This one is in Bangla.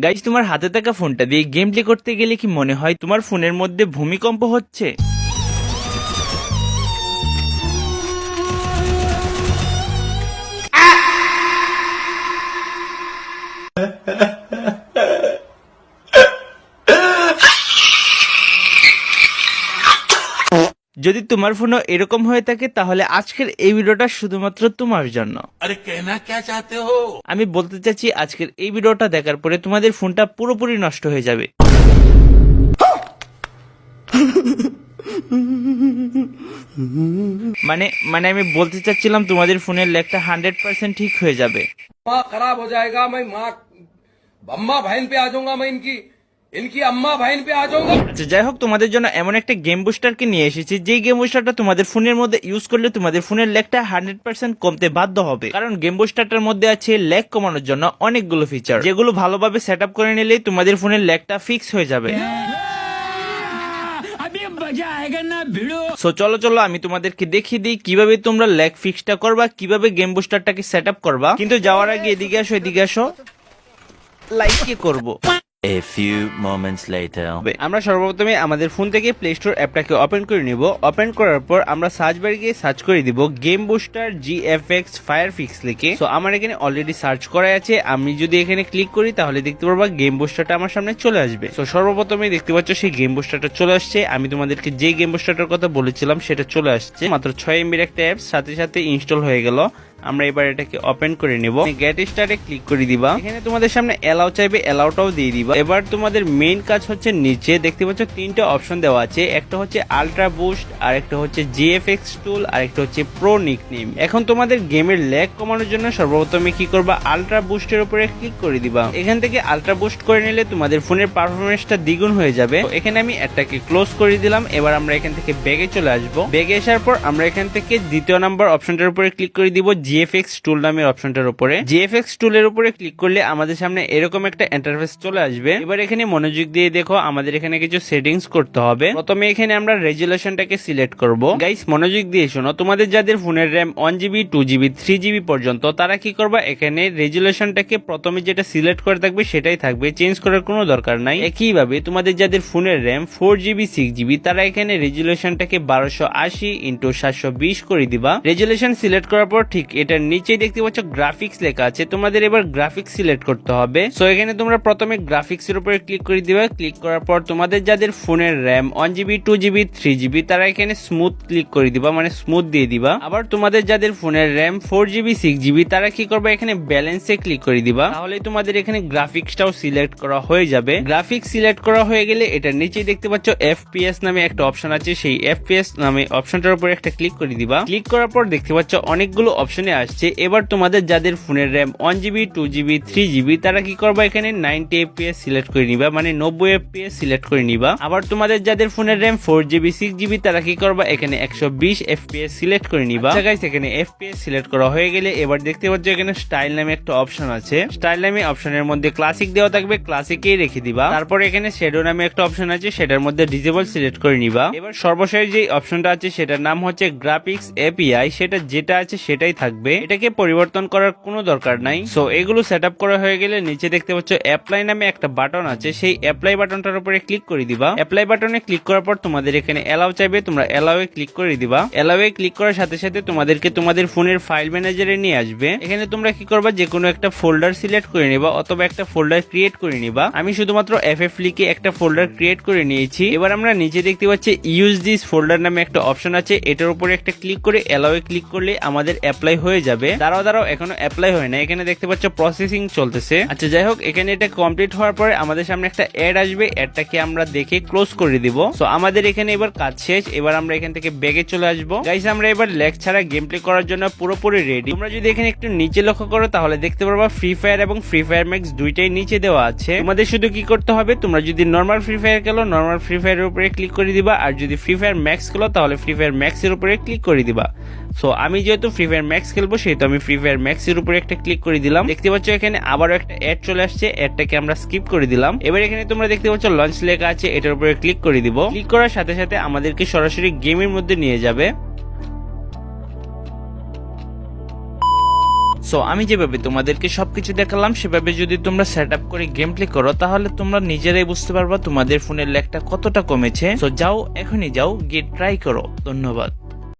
গাইজ, তোমার হাতে থাকা ফোনটা দিয়ে গেম প্লে করতে গেলে কি মনে হয় তোমার ফোনের মধ্যে ভূমিকম্প হচ্ছে? যদি তোমার ফোনও এরকম হয়ে থাকে তাহলে আজকের এই ভিডিওটা শুধুমাত্র তোমার জন্য। अरे कहना क्या चाहते हो? আমি বলতে চাচ্ছি আজকের এই ভিডিওটা দেখার পরে তোমাদের ফোনটা পুরোপুরি নষ্ট হয়ে যাবে। মানে আমি বলতে চাচ্ছিলাম তোমাদের ফোনের ল্যাগটা 100% ঠিক হয়ে যাবে। माँ खराब हो जाएगा। मैं माँ अम्मा बहन पे आ जाऊंगा। मैं इनकी अम्मा बहन पे आ जाऊंगा। আচ্ছা, যাই হোক, তোমাদের জন্য এমন একটা গেম বুস্টারকে নিয়ে এসেছি যেই গেম বুস্টারটা তোমাদের ফোনের মধ্যে ইউজ করলে তোমাদের ফোনের ল্যাগটা 100% কমতে বাধ্য হবে। কারণ গেম বুস্টারটার মধ্যে আছে ল্যাগ কমানোর জন্য অনেকগুলো ফিচার, যেগুলো ভালোভাবে সেট আপ করে নিলেই তোমাদের ফোনের ল্যাগটা ফিক্স হয়ে যাবে। সো চলো আমি তোমাদেরকে দেখিয়ে দিই কিভাবে তোমরা ল্যাগ ফিক্সটা করবা, কিভাবে গেম বুস্টারটাকে সেট আপ করবা। কিন্তু যাওয়ার আগে এদিকে আসো, লাইক কি করবো। A few moments later. আমরা সর্বপ্রথমে আমাদের ফোন থেকে প্লে স্টোর অ্যাপটাকে ওপেন করে নিব। ওপেন করার পর আমরা সার্চ বারে গিয়ে সার্চ করে দিব গেম বুস্টার GFX ফায়ারফিক্স লিখে। সো আমার এখানে অলরেডি সার্চ করা আছে। আমি যদি এখানে ক্লিক করি তাহলে দেখতে পারবা গেম বুস্টারটা আমার সামনে চলে আসবে। সো সর্বপ্রথমে দেখতে পাচ্ছ সেই গেম বুস্টারটা চলে আসছে। আমি তোমাদেরকে যে গেম বুস্টারটার কথা বলেছিলাম সেটা চলে আসছে। মাত্র 6 MB একটা অ্যাপ সাথে ইনস্টল হয়ে গেল। আমরা এবার এটাকে ওপেন করে নিব। গেট স্টার্টে ক্লিক করে দিবা। এখানে তোমাদের সামনে অ্যালাউ চাইবে, অ্যালাউটাও দিয়ে দিবা। এবার তোমাদের মেইন কাজ হচ্ছে নিচে দেখতে পাচ্ছ তিনটা অপশন দেওয়া আছে। একটা হচ্ছে আলট্রা বুস্ট, আর একটা হচ্ছে GFX টুল, আর একটা হচ্ছে প্রো নিকনেম। এখন তোমাদের গেমের ল্যাগ কমানোর জন্য সর্বপ্রথমে কি করবা, আলট্রা বুস্টের উপরে ক্লিক করে দিবা। এখান থেকে আলট্রা বুস্ট করে নিলে তোমাদের ফোনের পারফরমেন্সটা দ্বিগুণ হয়ে যাবে। এখানে আমি এটাকে ক্লোজ করে দিলাম। এবার আমরা এখান থেকে ব্যাগে চলে আসবো। ব্যাগে আসার পর আমরা এখান থেকে দ্বিতীয় নাম্বার অপশনটার উপরে ক্লিক করে দিব GFX টুল নামের অপশনটার উপরে। GFX টুলের উপরে ক্লিক করলে আমাদের সামনে এরকম একটা ইন্টারফেস চলে আসবে। এবার এখানে মনোযোগ দিয়ে দেখো, আমাদের এখানে কিছু সেটিংস করতে হবে। প্রথমে এখানে আমরা রেজুলেশনটাকে সিলেক্ট করব। গাইস, মনোযোগ দিয়ে শোনো, তোমাদের যাদের ফোনের RAM 1GB 2GB 3GB পর্যন্ত তারা কি করবা, এখানে রেজুলেশনটাকে প্রথমে যেটা সিলেক্ট করে থাকবে সেটাই থাকবে, চেঞ্জ করার কোনো দরকার নাই। একইভাবে তোমাদের যাদের ফোনের RAM 4GB 6GB তারা এখানে রেজুলেশনটাকে 1280x720 করে দিবা। রেজুলেশন সিলেক্ট করার পর ঠিক এটার নিচে দেখতে পাচ্ছ গ্রাফিক্স লেখা আছে। তোমাদের এবার গ্রাফিক্স সিলেক্ট করতে হবে। সো এখানে তোমরা প্রথমে গ্রাফিক্স এর উপরে ক্লিক করে দিবা। ক্লিক করার পর তোমাদের যাদের ফোনের RAM 1GB 2GB 3GB তারা এখানে স্মুথ ক্লিক করে দিবা, মানে স্মুথ দিয়ে দিবা। আবার তোমাদের যাদের ফোনের RAM 4GB 6GB তারা কি করবে, এখানে ব্যালেন্সে ক্লিক করে দিবা। তাহলে তোমাদের এখানে গ্রাফিক্সটাও সিলেক্ট করা হয়ে যাবে। গ্রাফিক্স সিলেক্ট করা হয়ে গেলে এটার নিচে দেখতে পাচ্ছ FPS নামে একটা অপশন আছে। সেই FPS নামে অপশনটার উপরে একটা ক্লিক করে দিবা। ক্লিক করার পর দেখতে পাচ্ছ অনেকগুলো অপশনে আসছে। এবার তোমাদের যাদের ফোনের RAM 1GB 2GB 3GB তারা কি করবা, এখানে 90 FPS সিলেক্ট করে নিবা, মানে 90 FPS সিলেক্ট করে নিবা। আবার তোমাদের যাদের ফোনের RAM 4GB 6GB তারা কি করবা, এখানে 120 FPS সিলেক্ট করে নিবা। গাইস, এখানে FPS সিলেক্ট করা হয়ে গেলে এবার দেখতে পাচ্ছ এখানে স্টাইল নামে একটা অপশন আছে। স্টাইল নামে অপশনের মধ্যে ক্লাসিক দেওয়া থাকবে, ক্লাসিকেই রেখে দিবা। তারপর এখানে শ্যাডো নামে একটা অপশন আছে, সেটার মধ্যে ডিসেবল সিলেক্ট করে নিবা। এবার সর্বশেষ যে অপশনটা আছে সেটার নাম হচ্ছে গ্রাফিক্স API, সেটা যেটা আছে সেটাই থাকবে, এটাকে পরিবর্তন করার কোনো দরকার নাই। সো এগুলো সেট আপ করা হয়ে গেলে নিচে দেখতে পাচ্ছ অ্যাপ্লাই নামে একটা বাটন আছে, সেই অ্যাপ্লাই বাটনটার উপরে ক্লিক করে দিবা। অ্যাপ্লাই বাটনে ক্লিক করার পর তোমাদের এখানে অ্যালাউ চাইবে, তোমরা অ্যালাউয়ে ক্লিক করে দিবা। অ্যালাউয়ে ক্লিক করার সাথে সাথে তোমাদেরকে তোমাদের ফোনের ফাইল ম্যানেজারে নিয়ে আসবে। এখানে তোমরা কি করবা, যে কোনো একটা ফোল্ডার সিলেক্ট করে নিবা অথবা একটা ফোল্ডার ক্রিয়েট করে নিবা। আমি শুধুমাত্র FF লিখে একটা ফোল্ডার ক্রিয়েট করে নিয়েছি। এবার আমরা নিচে দেখতে পাচ্ছি ইউজ দিস ফোল্ডার নামে একটা অপশন আছে, এটার উপরে একটা ক্লিক করে অ্যালাউয়ে ক্লিক করলে আমাদের অ্যাপ্লাই হয়ে যাবে। দাঁড়াও এখনো অ্যাপ্লাই হয় না, এখানে দেখতে পাচ্ছ প্রসেসিং চলতেছে। আচ্ছা, যাই হোক, এখানে এটা কমপ্লিট হওয়ার পরে আমাদের সামনে একটা অ্যাড আসবে, অ্যাডটাকে আমরা দেখে ক্লোজ করে দিব। সো আমাদের এখানে এবার কাজ শেষ। এবার আমরা এখান থেকে ব্যাগে চলে আসবো। গাইস, আমরা এবার ল্যাগ ছাড়া গেম প্লে করার জন্য পুরোপুরি রেডি। তোমরা যদি এখানে একটু নিচে লক্ষ্য করো তাহলে দেখতে পারবা ফ্রি ফায়ার এবং ফ্রি ফায়ার ম্যাক্স দুইটাই নিচে দেওয়া আছে। তোমাদের শুধু কি করতে হবে, তোমরা যদি নর্মাল ফ্রি ফায়ার খেলো নর্মাল ফ্রি ফায়ারের উপরে ক্লিক করে দিবা, আর যদি ফ্রি ফায়ার ম্যাক্স খেলো তাহলে ফ্রি ফায়ার ম্যাক্স এর উপরে ক্লিক করে দিবা। সো আমি যেহেতু ফ্রি ফায়ার ম্যাক্স খেলবো সেহেতু আমি ফ্রি ফায়ার ম্যাক্স এর উপরে একটা ক্লিক করে দিলাম। দেখতে পাচ্ছ এখানে আবারও একটা অ্যাড চলে আসছে, অ্যাডটাকে আমরা স্কিপ করে দিলাম। এবার এখানে তোমরা দেখতে পাচ্ছ লঞ্চ লেখা আছে, এটার উপরে ক্লিক করে দিব। ক্লিক করার সাথে সাথে আমাদেরকে সরাসরি গেমের মধ্যে নিয়ে যাবে। সো আমি যেভাবে তোমাদেরকে সবকিছু দেখালাম সেভাবে যদি তোমরা সেট আপ করে গেম প্লে করো তাহলে তোমরা নিজেরাই বুঝতে পারবা তোমাদের ফোনের ল্যাগটা কতটা কমেছে। সো যাও, এখনই যাও, গিয়ে ট্রাই করো। ধন্যবাদ।